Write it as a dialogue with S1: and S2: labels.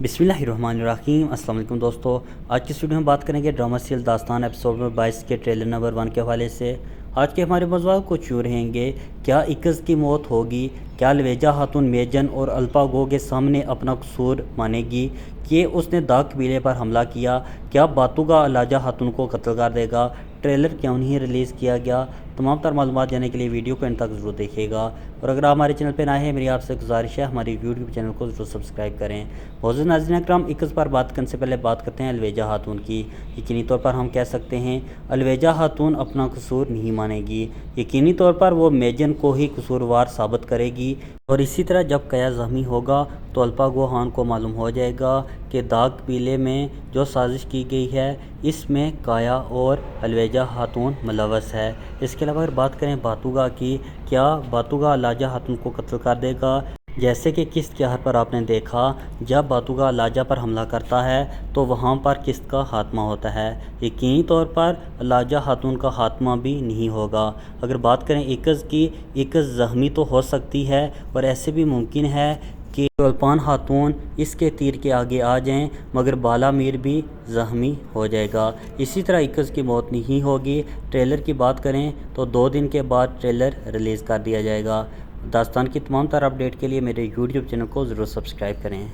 S1: बिस्मिल्लाहिर्रहमानिर्रहीम। अस्सलाम वालेकुम दोस्तों, आज की इस वीडियो में बात करेंगे ड्रामा सीरियल दास्तान एपिसोड नंबर 22 के ट्रेलर नंबर 1 के हवाले से। आज के हमारे मौज़ूआत कुछ यूँ रहेंगे। क्या इक्स की मौत होगी? क्या अलवेजा खातून मेजन और अल्पा गो के सामने अपना कसूर मानेगी कि उसने दाग कबीले पर हमला किया? क्या बातुगा अलाजा खातून को कत्ल कर देगा? ट्रेलर क्यों नहीं रिलीज़ किया गया? तमाम तर मालूमात जानने के लिए वीडियो को एंड तक ज़रूर देखिएगा। और अगर आप हमारे चैनल पर नए हैं, मेरी आपसे गुजारिश है हमारे यूट्यूब चैनल को ज़रूर सब्सक्राइब करें। मौजूद नाज़रीन अकराम, इक्स पर बात करने से पहले बात करते हैं अलवेजा खातून की। यकीनी तौर पर हम कह सकते हैं अलवेजा खातून अपना कसूर नहीं मानेगी। यकीनी तौर पर वो मेजन को ही कसूरवार साबित करेगी। और इसी तरह जब कया ज़ख्मी होगा तो अल्पा गो खान को मालूम हो जाएगा कि दाग कबीले में जो साजिश की गई है इसमें काया और अलवेजा खातून मुलव्वस है। इसके अलावा अगर बात करें बातुगा की, क्या बातुगा अलाजा खातून को कत्ल कर देगा? जैसे कि किस्त के हर पर आपने देखा, जब बातुगा अलाजा पर हमला करता है तो वहाँ पर किस्त का खात्मा होता है। यकीनी तौर पर अलाजा खातून का खात्मा भी नहीं होगा। अगर बात करें इक्स की, इक्स ज़ख्मी तो हो सकती है और ऐसे भी मुमकिन है कि चौलपान खातून इसके तीर के आगे आ जाएं, मगर बाला मीर भी ज़ख्मी हो जाएगा। इसी तरह इक्स की मौत नहीं होगी। ट्रेलर की बात करें तो 2 दिन के बाद ट्रेलर रिलीज़ कर दिया जाएगा। दास्तान की तमाम तरह अपडेट के लिए मेरे यूट्यूब चैनल को ज़रूर सब्सक्राइब करें।